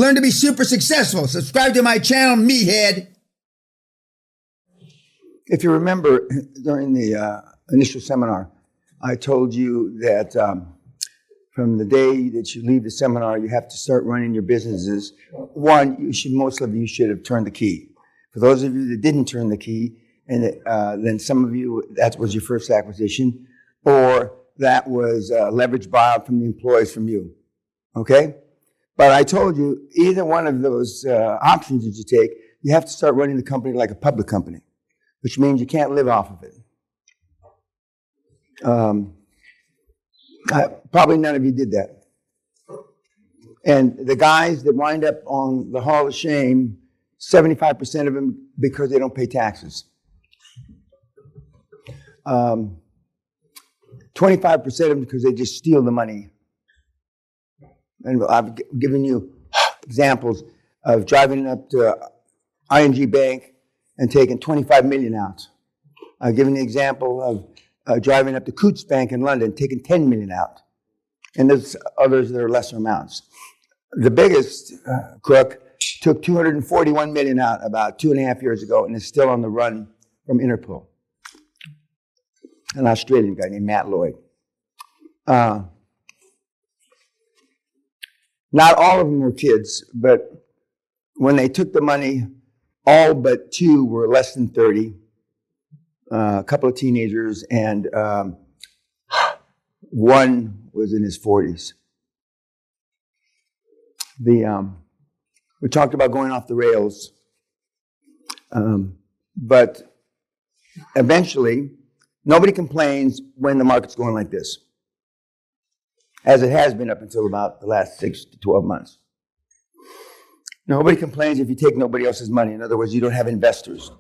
Learn to be super successful. Subscribe to my channel, Meathead. If you remember, during the initial seminar, I told you that from the day that you leave the seminar, you have to start running your businesses. One, most of you should have turned the key. For those of you that didn't turn the key, and then some of you, that was your first acquisition, or that was leverage buyout from the employees from you. Okay? But I told you, either one of those options that you take, you have to start running the company like a public company, which means you can't live off of it. Probably none of you did that. And the guys that wind up on the Hall of Shame, 75% of them because they don't pay taxes. 25% of them because they just steal the money. And I've given you examples of driving up to ING Bank and taking 25 million out. I've given the example of driving up to Coutts Bank in London, taking 10 million out. And there's others that are lesser amounts. The biggest crook took 241 million out about 2.5 years ago and is still on the run from Interpol. An Australian guy named Matt Lloyd. Not all of them were kids, but when they took the money, all but 2 were less than 30, a couple of teenagers, and one was in his 40s. We talked about going off the rails, but eventually, nobody complains when the market's going like this, as it has been up until about the last 6 to 12 months. Nobody complains if you take nobody else's money. In other words, you don't have investors.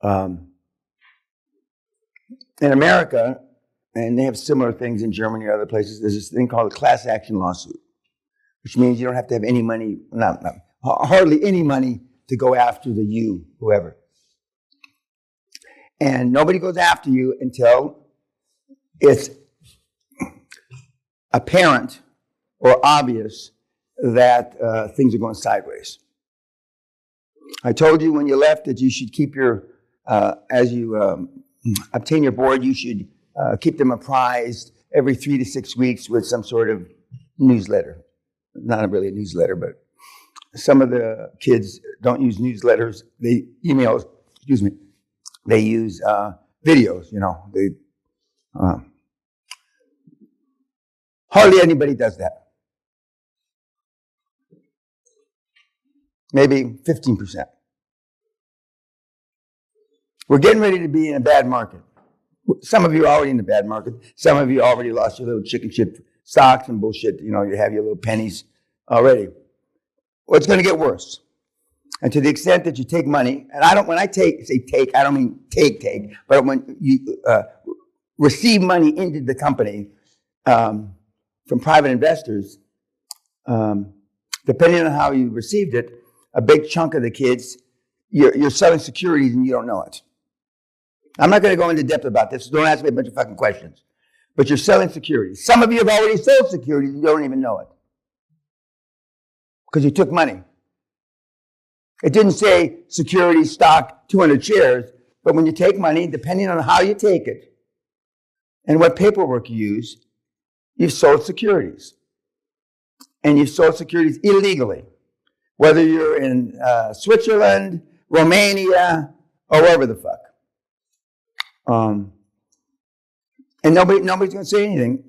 In America, and they have similar things in Germany or other places, there's this thing called a class action lawsuit, which means you don't have to have any money, hardly any money to go after whoever. And nobody goes after you until it's apparent or obvious that things are going sideways. I told you when you left that you should keep as you obtain your board, you should keep them apprised every 3 to 6 weeks with some sort of newsletter. Not really a newsletter, but some of the kids don't use newsletters. They email, they use videos, hardly anybody does that. Maybe 15%. We're getting ready to be in a bad market. Some of you are already in the bad market. Some of you already lost your little chicken shit stocks and bullshit. You have your little pennies already. Well, it's going to get worse. And to the extent that you take money, and when I say take, I don't mean take, but when you receive money into the company from private investors, depending on how you received it, a big chunk of the kids, you're selling securities and you don't know it. I'm not going to go into depth about this, so don't ask me a bunch of fucking questions. But you're selling securities. Some of you have already sold securities and you don't even know it. Because you took money. It didn't say security stock 200 shares, but when you take money, depending on how you take it and what paperwork you use, you've sold securities. And you've sold securities illegally, whether you're in Switzerland, Romania, or wherever the fuck. And nobody's going to say anything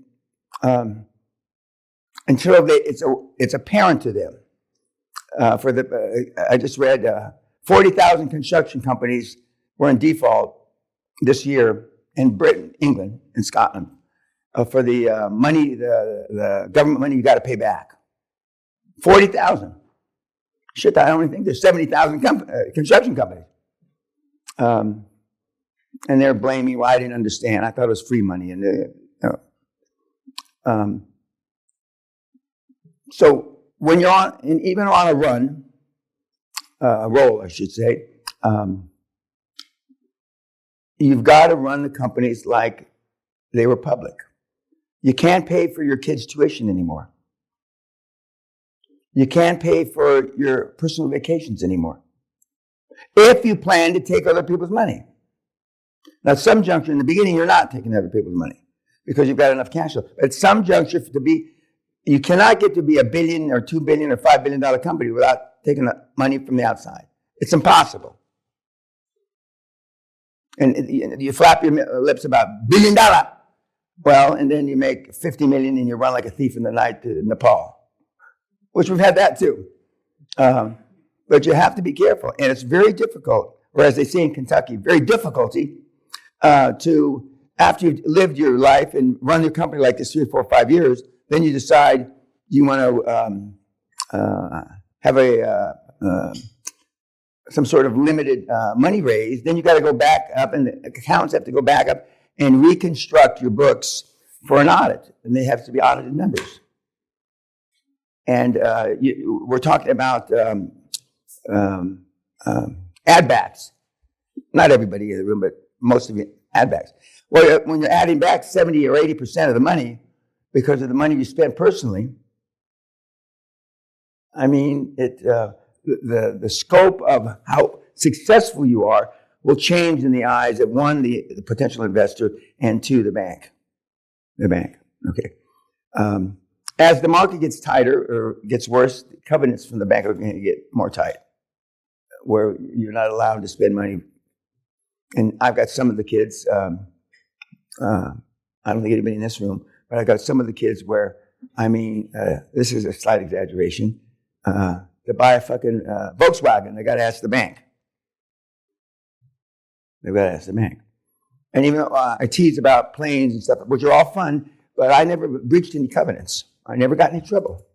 until it's apparent to them. I just read 40,000 construction companies were in default this year in Britain, England, and Scotland for the money, the government money you got to pay back. 40,000. Shit, I only think there's 70,000 construction companies. And they're blaming me. Well, I didn't understand. I thought it was free money. So when you're on, and even on a run, a roll, I should say, you've got to run the companies like they were public. You can't pay for your kids' tuition anymore. You can't pay for your personal vacations anymore if you plan to take other people's money. Now, at some juncture in the beginning, you're not taking other people's money because you've got enough cash flow. At some juncture, you cannot get to be $1 billion or $2 billion or $5 billion company without taking the money from the outside. It's impossible. And you flap your lips about $1 billion. Well, and then you make 50 million and you run like a thief in the night to Nepal, which we've had that too. But you have to be careful, and it's very difficult, or as they say in Kentucky, very difficulty to, after you've lived your life and run your company like this 3 or 4 or 5 years, then you decide you want to have some sort of limited money raise. Then you got to go back up, and the accountants have to go back up and reconstruct your books for an audit, and they have to be audited numbers. And we're talking about add backs. Not everybody in the room, but most of you add backs. Well, when you're adding back 70 or 80% of the money because of the money you spent personally, I mean, the scope of how successful you are will change in the eyes of one, the potential investor, and two, the bank. The bank, okay. As the market gets tighter or gets worse, the covenants from the bank are going to get more tight, where you're not allowed to spend money. And I've got some of the kids, I don't think anybody in this room, but I've got some of the kids where, I mean, this is a slight exaggeration, to buy a fucking Volkswagen, they got to ask the bank. They've got to ask the bank. And even though I tease about planes and stuff, which are all fun, but I never breached any covenants. I never got in any trouble.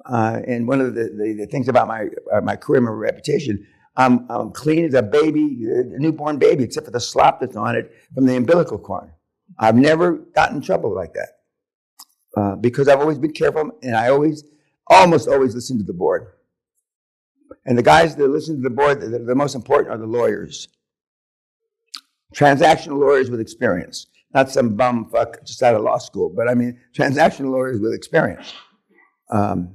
And one of the things about my career, my reputation, I'm clean as a baby, a newborn baby, except for the slop that's on it from the umbilical cord. I've never gotten in trouble like that because I've always been careful, and I almost always listen to the board. And the guys that listen to the board, the most important are the lawyers. Transactional lawyers with experience. Not some bum fuck just out of law school, but I mean transactional lawyers with experience. And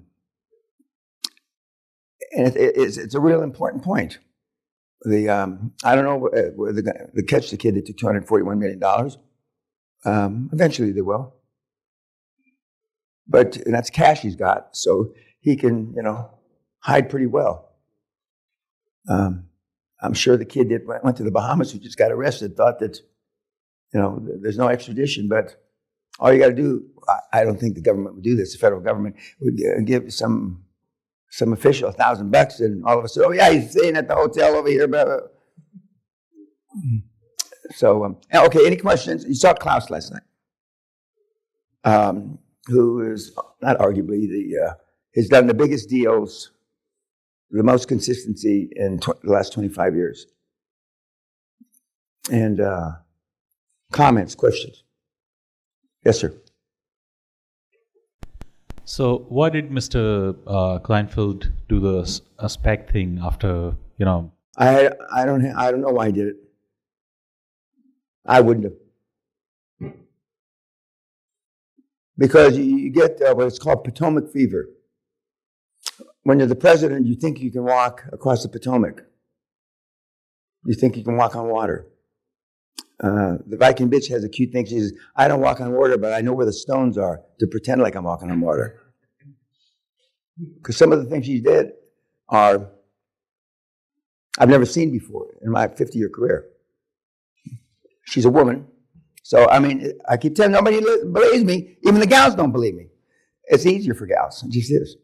it's a real important point. I don't know whether they catch the kid that took $241 million. Eventually they will. But and that's cash he's got, so he can, hide pretty well. I'm sure the kid that went to the Bahamas who just got arrested thought that, there's no extradition, but all you got to do, I don't think the government would do this, the federal government would give some official $1,000 and all of a sudden, oh yeah, he's staying at the hotel over here, blah, blah. So, okay, any questions? You saw Klaus last night, who is not arguably has done the biggest deals, the most consistency in the last 25 years. And comments, questions? Yes, sir. So why did Mr. Kleinfeld do the SPAC thing after, I don't know why he did it. I wouldn't have. Because you get what it's called Potomac fever. When you're the president, you think you can walk across the Potomac. You think you can walk on water. The Viking bitch has a cute thing. She says, I don't walk on water, but I know where the stones are to pretend like I'm walking on water. Because some of the things she did are I've never seen before in my 50-year career. She's a woman. So, I mean, I keep telling nobody believes me. Even the gals don't believe me. It's easier for gals. It just is.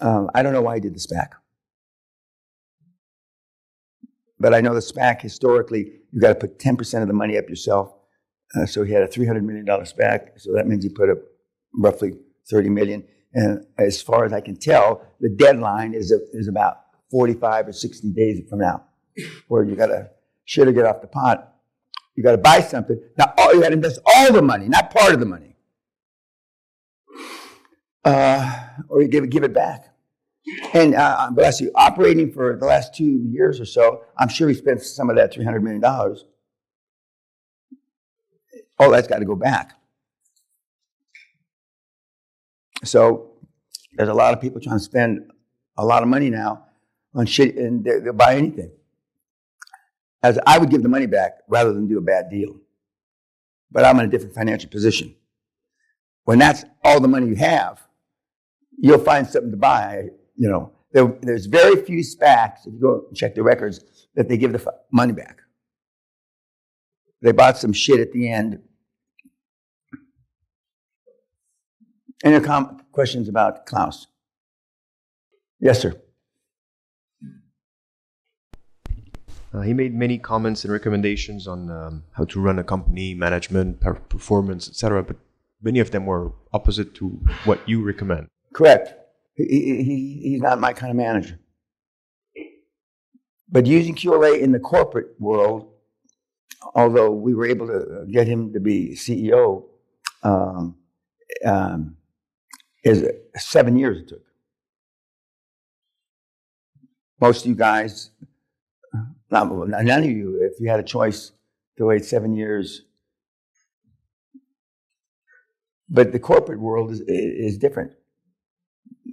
I don't know why he did the SPAC. But I know the SPAC, historically, you've got to put 10% of the money up yourself. So he had a $300 million SPAC. So that means he put up roughly $30 million. And as far as I can tell, the deadline is about 45 or 60 days from now, where you got to shit or get off the pot. You got to buy something. Now, you got to invest all the money, not part of the money. Or you give it back. And bless you, operating for the last 2 years or so, I'm sure he spent some of that $300 million. All that's got to go back. So There's a lot of people trying to spend a lot of money now on shit, and they'll buy anything. As I would give the money back rather than do a bad deal. But I'm in a different financial position. When that's all the money you have, you'll find something to buy. You know, there's very few SPACs, if you go and check the records, that they give the money back. They bought some shit at the end. Any questions about Klaus? Yes, sir. He made many comments and recommendations on how to run a company, management, performance, etc. But many of them were opposite to what you recommend. Correct. He's not my kind of manager. But using QLA in the corporate world, although we were able to get him to be CEO, is 7 years it took. Most of you guys, none of you, if you had a choice to wait 7 years. But the corporate world is different.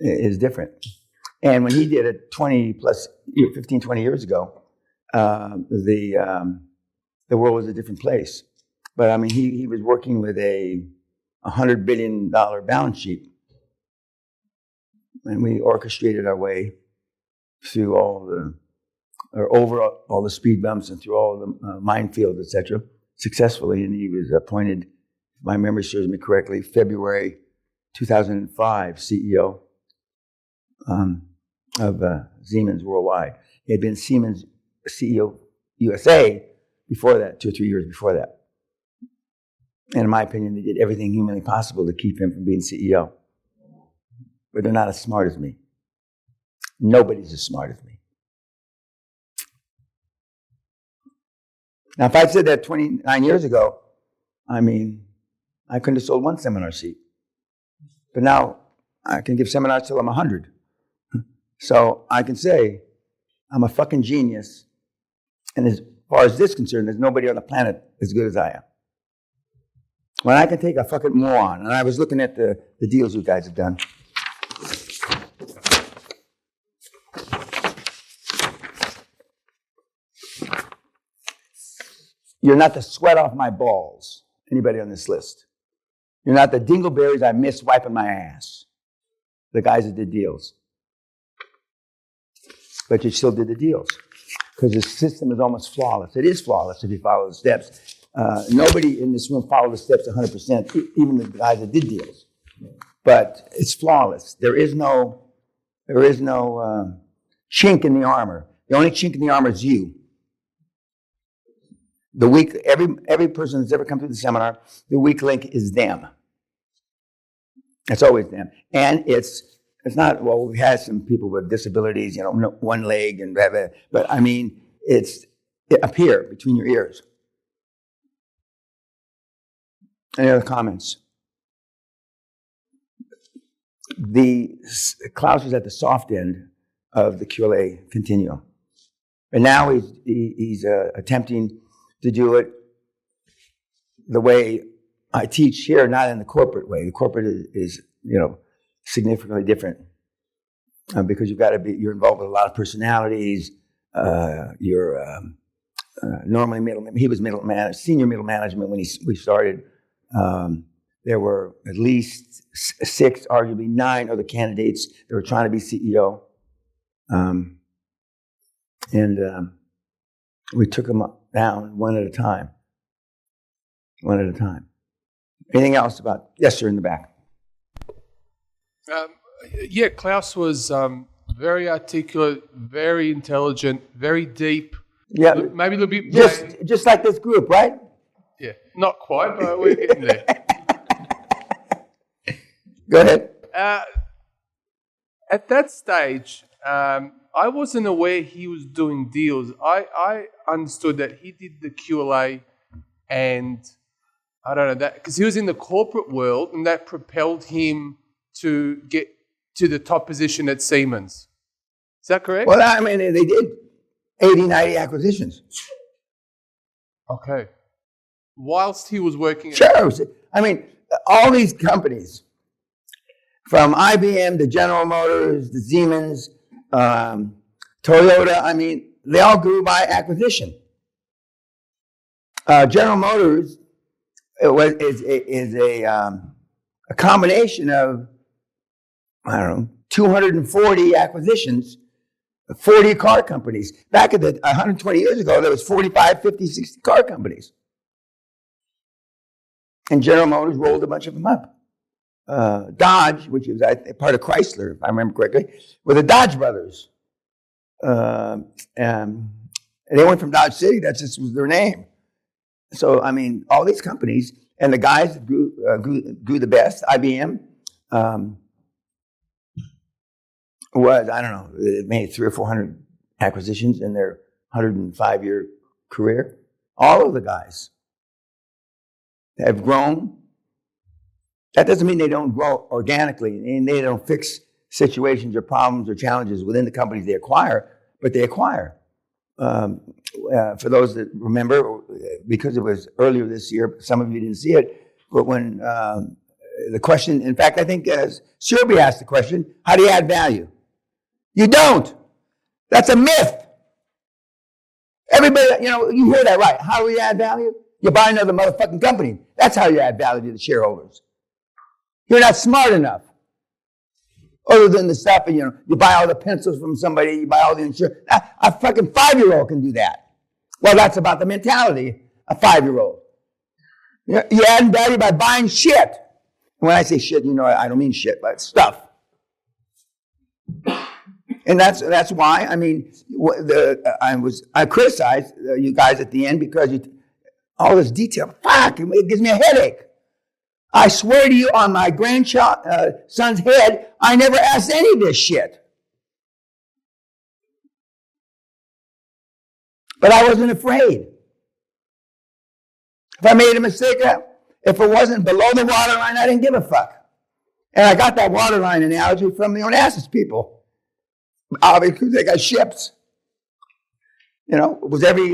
Is different. And when he did it 15, 20 years ago, the world was a different place. But I mean, he was working with a $100 billion balance sheet. And we orchestrated our way through over all the speed bumps and through all the minefields, etc., successfully. And he was appointed, if my memory serves me correctly, February 2005 CEO of Siemens Worldwide. He had been Siemens CEO USA before that, 2 or 3 years before that. And in my opinion, they did everything humanly possible to keep him from being CEO. But they're not as smart as me. Nobody's as smart as me. Now, if I'd said that 29 years ago, I mean, I couldn't have sold one seminar seat. But now I can give seminars till I'm 100. So I can say I'm a fucking genius. And as far as this is concerned, there's nobody on the planet as good as I am. When I can take a fucking moron, and I was looking at the deals you guys have done. You're not the sweat off my balls, anybody on this list. You're not the dingleberries I miss wiping my ass, the guys that did deals. But you still did the deals because the system is almost flawless. It is flawless if you follow the steps. Nobody in this room followed the steps 100%, even the guys that did deals. But it's flawless. There is no chink in the armor. The only chink in the armor is you. The weak, every person that's ever come through the seminar, the weak link is them. It's always them. And it's not, well, we've had some people with disabilities, you know, one leg and blah, blah, but I mean, it's up here between your ears. Any other comments? Klaus was at the soft end of the QLA continuum. And now he's attempting to do it the way I teach here, not in the corporate way. The corporate is significantly different because you're involved with a lot of personalities. You're normally he was senior middle management when we started. There were at least 6, arguably 9 other candidates that were trying to be CEO. We took them down one at a time. One at a time. Anything else about? Yes, sir, in the back. Klaus was very articulate, very intelligent, very deep. Yeah, maybe a little bit. Just like this group, right? Yeah, not quite, but we're getting there. Go ahead. At that stage, I wasn't aware he was doing deals. I understood that he did the QLA, and I don't know that because he was in the corporate world, and that propelled him to get to the top position at Siemens. Is that correct? Well, I mean, they did 80, 90 acquisitions. Okay. Whilst he was working... Sure. I mean, all these companies, from IBM to General Motors to Siemens, Toyota. I mean, they all grew by acquisition. General Motors is a combination of, I don't know, 240 acquisitions, 40 car companies. Back at 120 years ago, there was 45, 50, 60 car companies. And General Motors rolled a bunch of them up. Dodge, which was part of Chrysler, if I remember correctly, were the Dodge brothers. And they went from Dodge City, that just was their name. So, I mean, all these companies, and the guys that grew the best, IBM, was, I don't know, it made 300 or 400 acquisitions in their 105-year career. All of the guys have grown. That doesn't mean they don't grow organically, and they don't fix situations or problems or challenges within the companies they acquire, but they acquire. For those that remember, because it was earlier this year, some of you didn't see it, but when the question, in fact, I think Serby asked the question, how do you add value? You don't. That's a myth. Everybody, you hear that right. How do you add value? You buy another motherfucking company. That's how you add value to the shareholders. You're not smart enough. Other than the stuff, you buy all the pencils from somebody, you buy all the insurance. A fucking 5-year-old can do that. Well, that's about the mentality, a 5-year-old. You add value by buying shit. When I say shit, I don't mean shit, but stuff. And that's why, I mean, I criticized you guys at the end because all this detail, it gives me a headache. I swear to you on my son's head, I never asked any of this shit. But I wasn't afraid. If I made a mistake, if it wasn't below the waterline, I didn't give a fuck. And I got that waterline analogy from the Onassis people. Because they got ships. It was every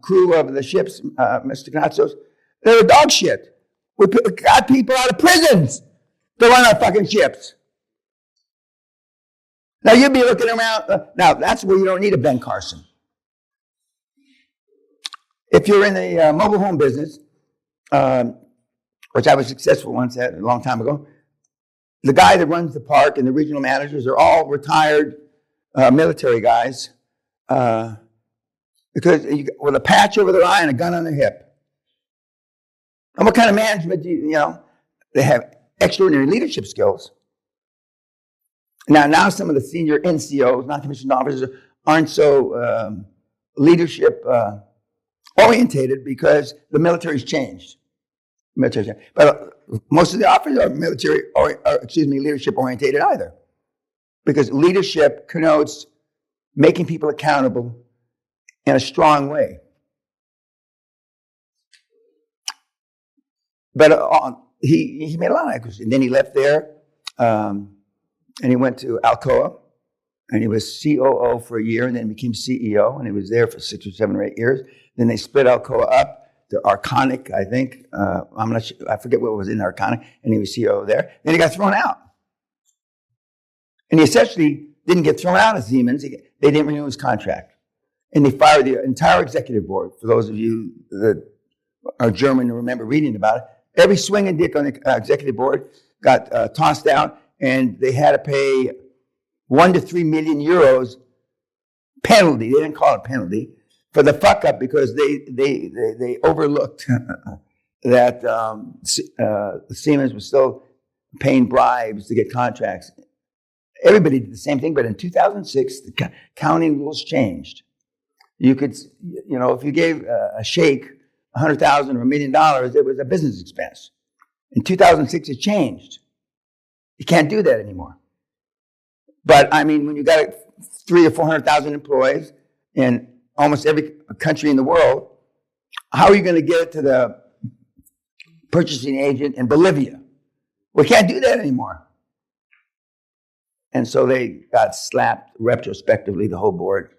crew of the ships, Mr. Knatzos, they were dog shit. We got people out of prisons to run our fucking ships. Now you'd be looking around. Now that's where you don't need a Ben Carson. If you're in the mobile home business, which I was successful once at a long time ago, the guy that runs the park and the regional managers are all retired military guys because with a patch over their eye and a gun on their hip. And what kind of management they have extraordinary leadership skills. Now some of the senior NCOs, non-commissioned officers, aren't so leadership orientated because the military's changed. But most of the officers are leadership orientated either. Because leadership connotes making people accountable in a strong way. But he made a lot of acquisitions. And then he left there, and he went to Alcoa, and he was COO for a year, and then became CEO, and he was there for 6 or 7 or 8 years. Then they split Alcoa up to Arconic, I think. I'm not sure, I forget what was in Arconic, and he was CEO there. Then he got thrown out. And he essentially didn't get thrown out of Siemens. They didn't renew his contract. And they fired the entire executive board. For those of you that are German and remember reading about it, every swing and dick on the executive board got tossed out, and they had to pay 1 to 3 million euros penalty. They didn't call it penalty for the fuck up because they overlooked that Siemens was still paying bribes to get contracts. Everybody did the same thing, but in 2006, the accounting rules changed. You could, if you gave a sheikh $100,000 or $1 million, it was a business expense. In 2006, it changed. You can't do that anymore. But I mean, when you got 300,000 or 400,000 employees in almost every country in the world, how are you going to get it to the purchasing agent in Bolivia? We can't do that anymore. And so they got slapped retrospectively, the whole board.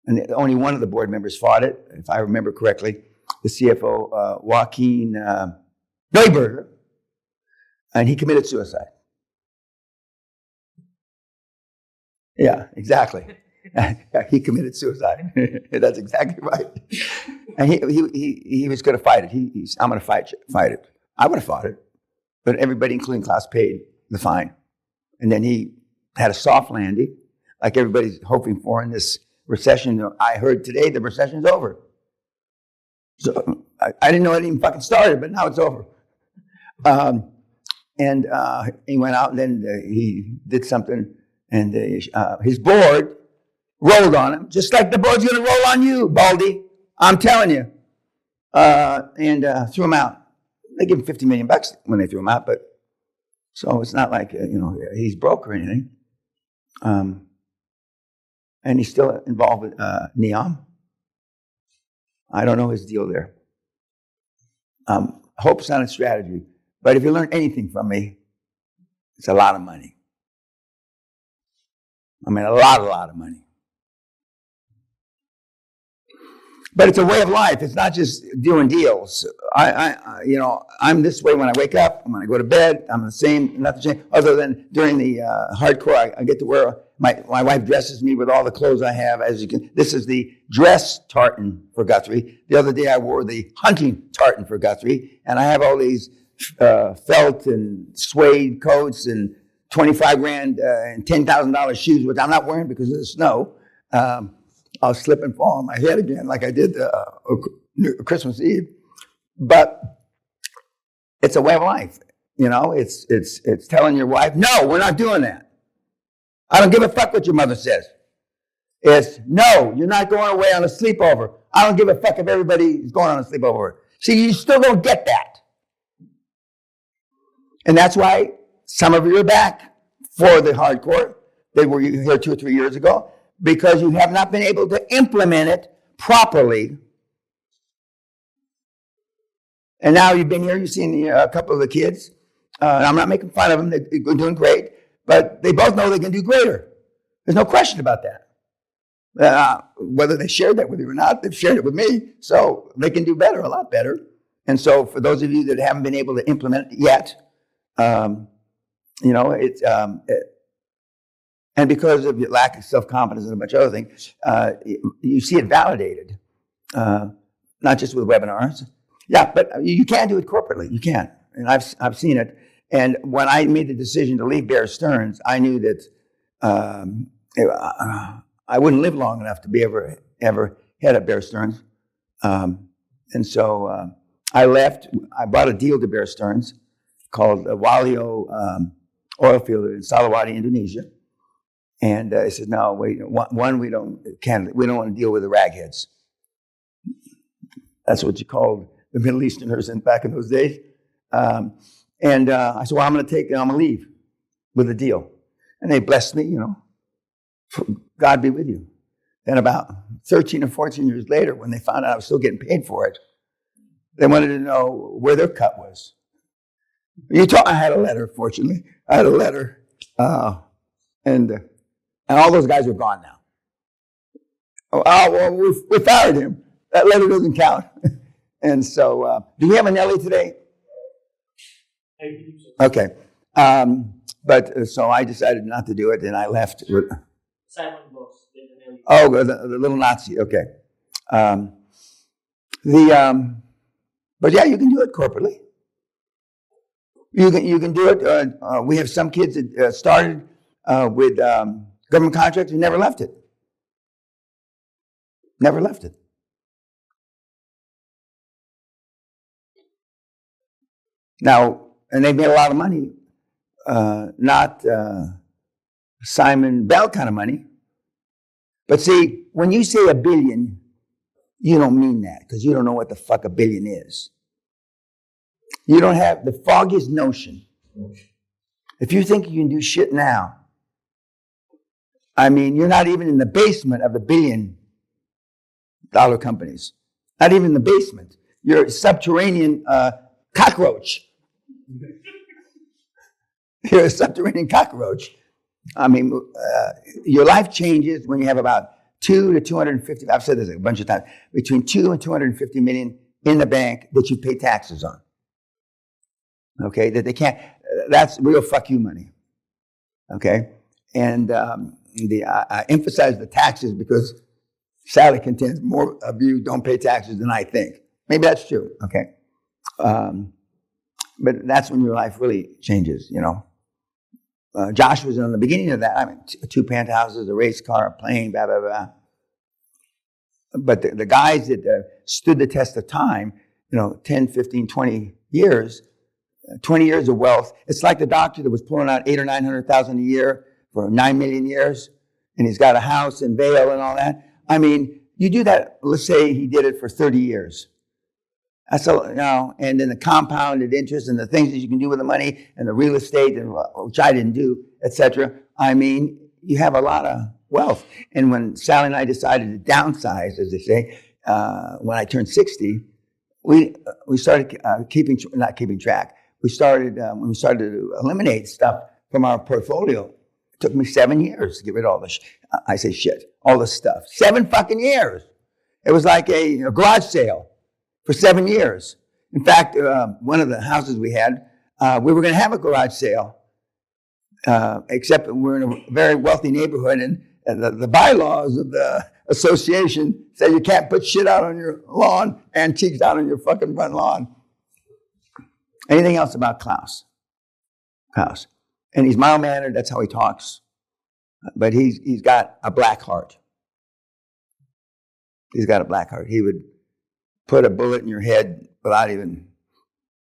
And only one of the board members fought it, if I remember correctly, the CFO, Joaquin Neuberger, and he committed suicide. Yeah, exactly. He committed suicide. That's exactly right. And he was going to fight it. I'm going to fight it. I would have fought it, but everybody, including Klaus, paid the fine. And then he had a soft landing, like everybody's hoping for in this recession. I heard today the recession's over. So I didn't know it even fucking started, but now it's over. And he went out and then he did something, and his board rolled on him, just like the board's going to roll on you, Baldy. I'm telling you. And threw him out. They give him $50 million when they threw him out, but so it's not like he's broke or anything. And he's still involved with NEOM. I don't know his deal there. Hope's not a strategy. But if you learn anything from me, it's a lot of money. I mean, a lot of money. But it's a way of life. It's not just doing deals. I'm this way when I wake up, when I go to bed. I'm the same, not the same. Other than during the hardcore, I get to wear. My wife dresses me with all the clothes I have. This is the dress tartan for Guthrie. The other day I wore the hunting tartan for Guthrie, and I have all these felt and suede coats and $25,000 and $10,000 shoes, which I'm not wearing because of the snow. I'll slip and fall on my head again, like I did Christmas Eve. But it's a way of life, It's telling your wife, no, we're not doing that. I don't give a fuck what your mother says. It's no, you're not going away on a sleepover. I don't give a fuck if everybody is going on a sleepover. See, you still don't get that. And that's why some of you are back for the hardcore. They were here 2 or 3 years ago because you have not been able to implement it properly. And now you've been here, you've seen a couple of the kids. I'm not making fun of them. They're doing great. But they both know they can do greater. There's no question about that. Whether they shared that with you or not, they've shared it with me. So they can do better, a lot better. And so for those of you that haven't been able to implement it yet, it's and because of your lack of self-confidence and a bunch of other things, you see it validated, not just with webinars. Yeah, but you can do it corporately. You can, and I've seen it. And when I made the decision to leave Bear Stearns, I knew that I wouldn't live long enough to be ever head of Bear Stearns. And so I left. I bought a deal to Bear Stearns called Walio Oil Field in Salawati, Indonesia. And I said, no, wait, one, we don't want to deal with the ragheads. That's what you called the Middle Easterners back in those days. And I said, well, I'm going to leave with a deal. And they blessed me, God be with you. Then about 13 or 14 years later, when they found out I was still getting paid for it, they wanted to know where their cut was. I had a letter, fortunately. I had a letter. And all those guys are gone now. Oh, well, we fired him. That letter doesn't count. And so, do we have a Nelly today? Okay. But so I decided not to do it, and I left with Simon Boss. the little Nazi. Okay. But yeah, you can do it corporately. You can do it. We have some kids that started with government contracts and never left it. Never left it. Now, and they've made a lot of money, not Simon Bell kind of money. But see, when you say $1 billion, you don't mean that because you don't know what the fuck $1 billion is. You don't have the foggiest notion. If you think you can do shit now, I mean, you're not even in the basement of the $1 billion companies. Not even in the basement. You're a subterranean cockroach. You're a subterranean cockroach. I mean, your life changes when you have about 2 to 250. I've said this a bunch of times. Between 2 and 250 million in the bank that you pay taxes on. Okay, that they can't. That's real fuck you money. Okay, and I emphasize the taxes because Sally contends more of you don't pay taxes than I think. Maybe that's true. Okay. But that's when your life really changes, you know. Josh was in the beginning of that. I mean, 2 penthouses, a race car, a plane, blah, blah, blah. But the guys that stood the test of time, you know, 10, 15, 20 years, 20 years of wealth. It's like the doctor that was pulling out 800 or 900,000 a year for 9 million years, and he's got a house in Vail and all that. I mean, you do that. Let's say he did it for 30 years. That's all, you know, and then the compounded interest and the things that you can do with the money and the real estate, and which I didn't do, etc. I mean, you have a lot of wealth. And when Sally and I decided to downsize, as they say, when I turned 60, we started not keeping track. We started when we started to eliminate stuff from our portfolio. It took me 7 years to get rid of all the all the stuff. 7 fucking years. It was like a garage sale for 7 years. In fact, one of the houses we had, we were going to have a garage sale, except we're in a very wealthy neighborhood, and the bylaws of the association say you can't put shit out on your lawn, antiques out on your fucking front lawn. Anything else about Klaus? Klaus. And he's mild-mannered, that's how he talks. But he's got a black heart. He's got a black heart. He would put a bullet in your head without even,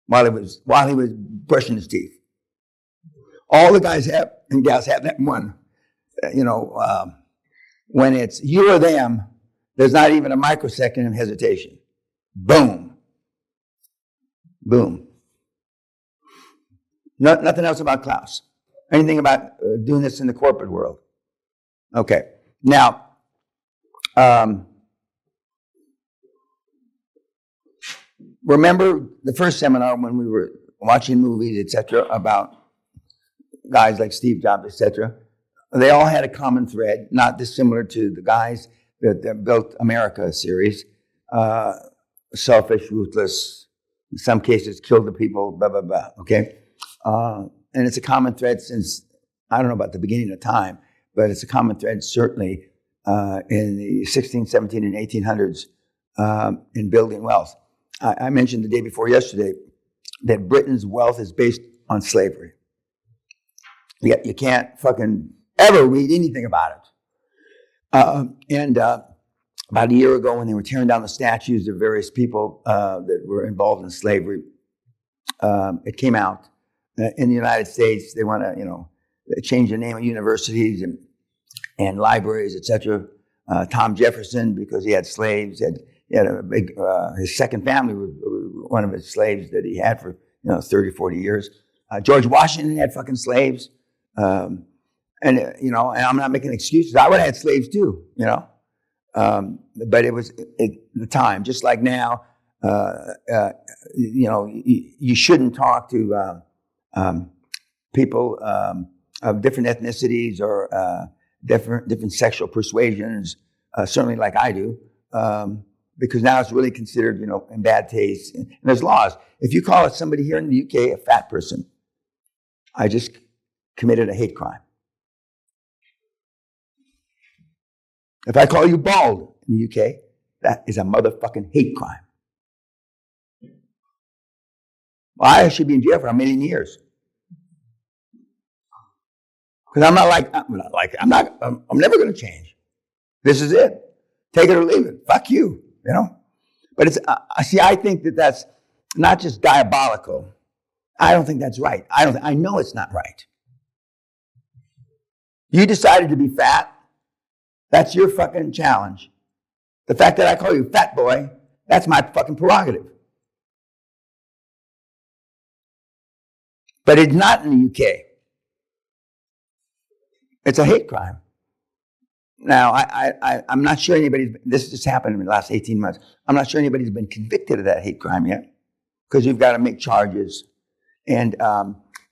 while he was brushing his teeth. All the guys have, and gals have that one, when it's you or them, there's not even a microsecond of hesitation. Boom. Boom. Nothing else about Klaus. Anything about doing this in the corporate world? Okay. Now, remember the first seminar when we were watching movies, etc., about guys like Steve Jobs, etc. They all had a common thread, not dissimilar to the guys that built America series. Selfish, ruthless, in some cases killed the people, blah, blah, blah, okay? And it's a common thread since, I don't know about the beginning of time, but it's a common thread certainly in the 16th, 17th, and 1800s in building wealth. I mentioned the day before yesterday that Britain's wealth is based on slavery. Yet you can't fucking ever read anything about it. And about a year ago when they were tearing down the statues of various people that were involved in slavery, it came out in the United States. They want to, change the name of universities and libraries, etc. Tom Jefferson, because he had slaves, he had a big, his second family was one of his slaves that he had for 30, 40 years. George Washington had fucking slaves. And I'm not making excuses. I would have had slaves too, but it was the time, just like now, you shouldn't talk to people of different ethnicities or different sexual persuasions, certainly like I do, because now it's really considered, in bad taste. And there's laws. If you call somebody here in the UK a fat person, I just committed a hate crime. If I call you bald in the UK, that is a motherfucking hate crime. Well, I should be in jail for a million years. Because I'm never going to change. This is it. Take it or leave it. Fuck you, But it's, I think that's not just diabolical. I don't think that's right. I know it's not right. You decided to be fat. That's your fucking challenge. The fact that I call you fat boy, that's my fucking prerogative. But it's not in the UK. It's a hate crime. Now, I'm not sure this just happened in the last 18 months. I'm not sure anybody's been convicted of that hate crime yet, because you've got to make charges. And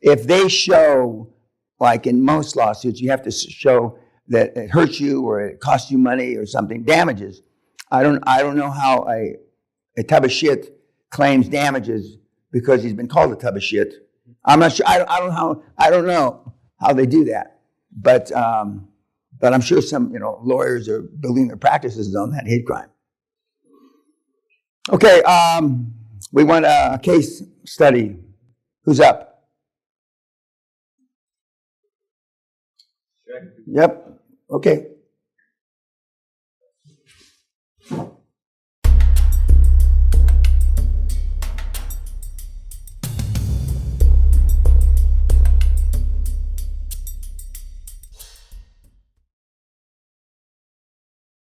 if they show, like in most lawsuits, you have to show that it hurts you or it costs you money or something, damages. I don't know how a tub of shit claims damages because he's been called a tub of shit. I'm not sure. I don't know how they do that. But But I'm sure some, lawyers are building their practices on that hate crime. Okay, we want a case study. Who's up? Yep. Okay.